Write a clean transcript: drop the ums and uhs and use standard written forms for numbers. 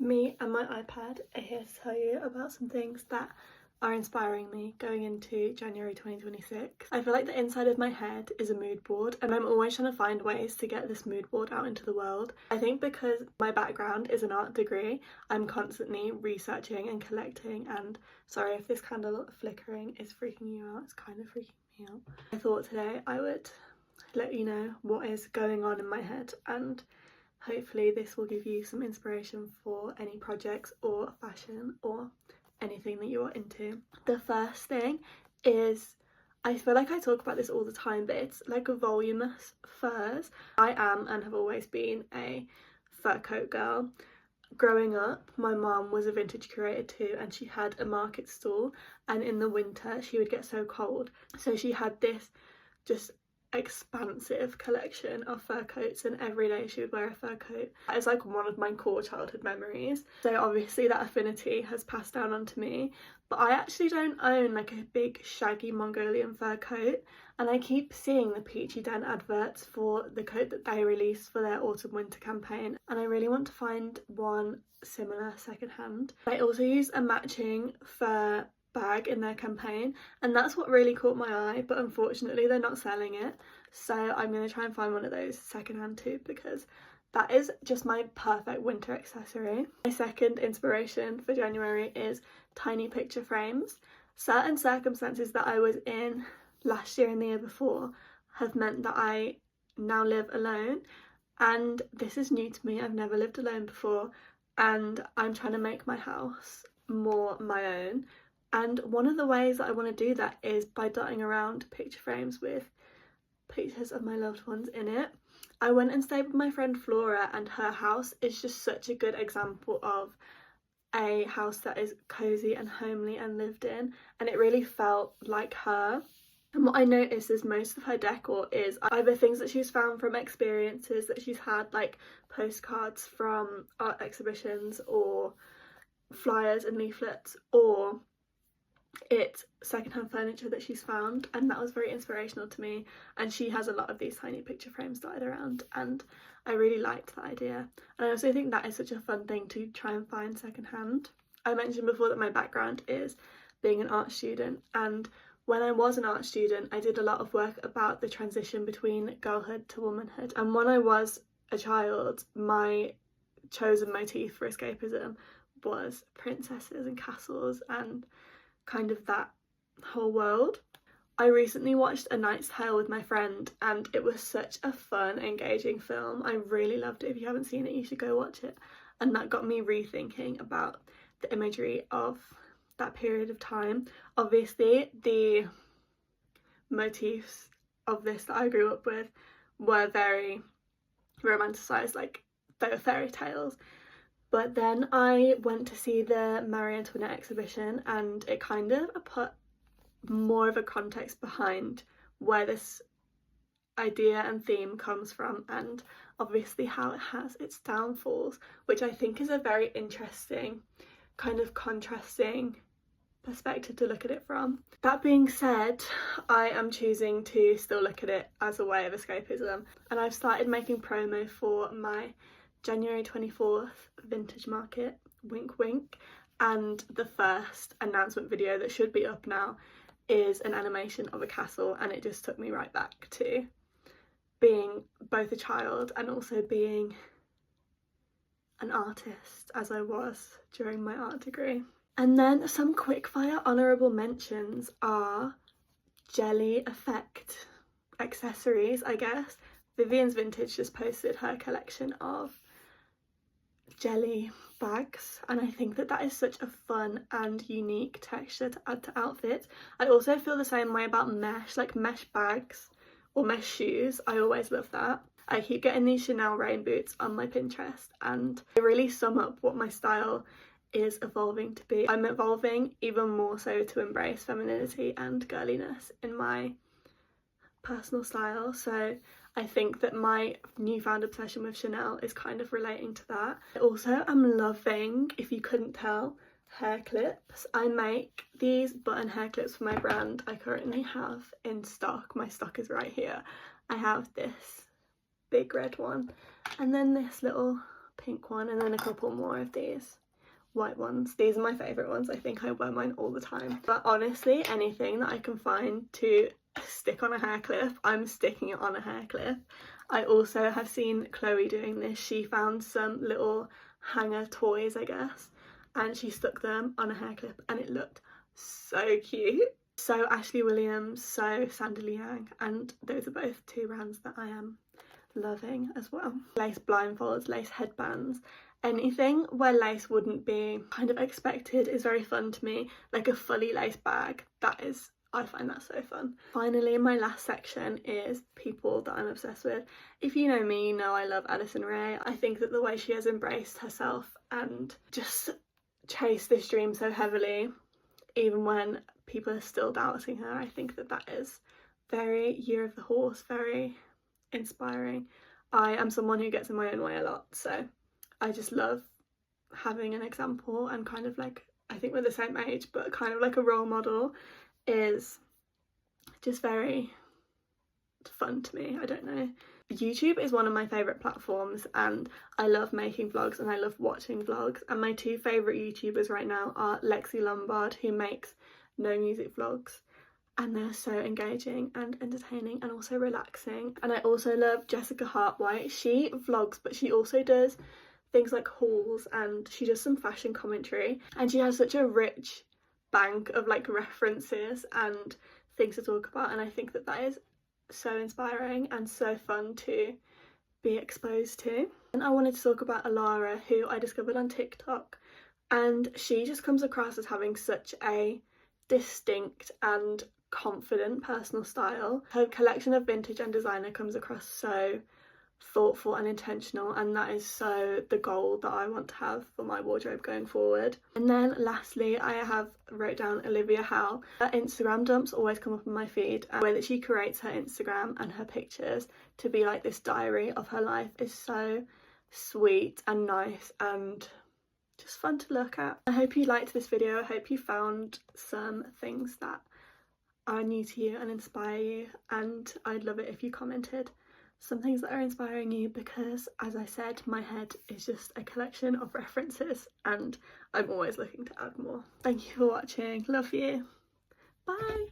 Me and my iPad are here to tell you about some things that are inspiring me going into January 2026. I feel like the inside of my head is a mood board and I'm always trying to find ways to get this mood board out into the world. I think because my background is an art degree, I'm constantly researching and collecting, and sorry if this candle flickering is freaking you out, it's kind of freaking me out. I thought today I would let you know what is going on in my head, and hopefully this will give you some inspiration for any projects or fashion or anything that you're into. The first thing is, I feel like I talk about this all the time, but it's like voluminous furs. I am and have always been a fur coat girl. Growing up, my mum was a vintage curator too, and she had a market stall, and in the winter she would get so cold, so she had this just expansive collection of fur coats, and every day she would wear a fur coat. That is like one of my core childhood memories, so obviously that affinity has passed down onto me. But I actually don't own like a big shaggy Mongolian fur coat, and I keep seeing the Peachy Den adverts for the coat that they released for their autumn winter campaign, and I really want to find one similar secondhand. I also use a matching fur bag in their campaign, and that's what really caught my eye, but unfortunately they're not selling it, so I'm going to try and find one of those secondhand too, because that is just my perfect winter accessory. My second inspiration for January is tiny picture frames. Certain circumstances that I was in last year and the year before have meant that I now live alone, and this is new to me. I've never lived alone before, and I'm trying to make my house more my own. And one of the ways that I want to do that is by dotting around picture frames with pictures of my loved ones in it. I went and stayed with my friend Flora, and her house is just such a good example of a house that is cosy and homely and lived in, and it really felt like her. And what I noticed is most of her decor is either things that she's found from experiences that she's had, like postcards from art exhibitions or flyers and leaflets, or it's secondhand furniture that she's found, and that was very inspirational to me. And she has a lot of these tiny picture frames dotted around, and I really liked that idea. And I also think that is such a fun thing to try and find secondhand. I mentioned before that my background is being an art student, and when I was an art student I did a lot of work about the transition between girlhood to womanhood. And when I was a child, my chosen motif for escapism was princesses and castles and kind of that whole world. I recently watched A Knight's Tale with my friend, and it was such a fun, engaging film. I really loved it. If you haven't seen it, you should go watch it. And that got me rethinking about the imagery of that period of time. Obviously the motifs of this that I grew up with were very romanticised, like they were fairy tales. But then I went to see the Marie Antoinette exhibition, and it kind of put more of a context behind where this idea and theme comes from, and obviously how it has its downfalls, which I think is a very interesting kind of contrasting perspective to look at it from. That being said, I am choosing to still look at it as a way of escapism, and I've started making promo for my January 24th vintage market, wink wink, and the first announcement video that should be up now is an animation of a castle, and it just took me right back to being both a child and also being an artist as I was during my art degree. And then some quickfire honourable mentions are jelly effect accessories, I guess. Vivian's Vintage just posted her collection of jelly bags, and I think that that is such a fun and unique texture to add to outfits. I also feel the same way about mesh, like mesh bags or mesh shoes. I always love that. I keep getting these Chanel rain boots on my Pinterest, and they really sum up what my style is evolving to be. I'm evolving even more so to embrace femininity and girliness in my personal style, so I think that my newfound obsession with Chanel is kind of relating to that. I also am loving, if you couldn't tell, hair clips. I make these button hair clips for my brand. I currently have in stock, my stock is right here. I have this big red one, and then this little pink one, and then a couple more of these white ones. These are my favourite ones. I think I wear mine all the time. But honestly, anything that I can find to stick on a hair clip, I'm sticking it on a hair clip. I also have seen Chloe doing this. She found some little hanger toys, I guess, and she stuck them on a hair clip and it looked so cute. So Ashley Williams, so Sandy Yang, and those are both two brands that I am loving as well. Lace blindfolds, lace headbands, anything where lace wouldn't be kind of expected is very fun to me. Like a fully lace bag, I find that so fun. Finally, my last section is people that I'm obsessed with. If you know me, you know I love Addison Rae. I think that the way she has embraced herself and just chased this dream so heavily, even when people are still doubting her, I think that that is very Year of the Horse, very inspiring. I am someone who gets in my own way a lot, so I just love having an example, and kind of like, I think we're the same age, but kind of like a role model is just very fun to me. I don't know. YouTube is one of my favourite platforms, and I love making vlogs and I love watching vlogs, and my two favourite YouTubers right now are Lexi Lombard, who makes no music vlogs, and they're so engaging and entertaining and also relaxing. And I also love Jessica Hartwhite. She vlogs, but she also does things like hauls, and she does some fashion commentary, and she has such a rich bank of like references and things to talk about, and I think that that is so inspiring and so fun to be exposed to. And I wanted to talk about Alara, who I discovered on TikTok, and she just comes across as having such a distinct and confident personal style. Her collection of vintage and designer comes across so thoughtful and intentional, and that is so the goal that I want to have for my wardrobe going forward. And then lastly, I have wrote down Olivia Howe. Her Instagram dumps always come up on my feed, and the way that she creates her Instagram and her pictures to be like this diary of her life is so sweet and nice and just fun to look at. I hope you liked this video. I hope you found some things that are new to you and inspire you, and I'd love it if you commented some things that are inspiring you, because as I said, my head is just a collection of references and I'm always looking to add more. Thank you for watching. Love you. Bye.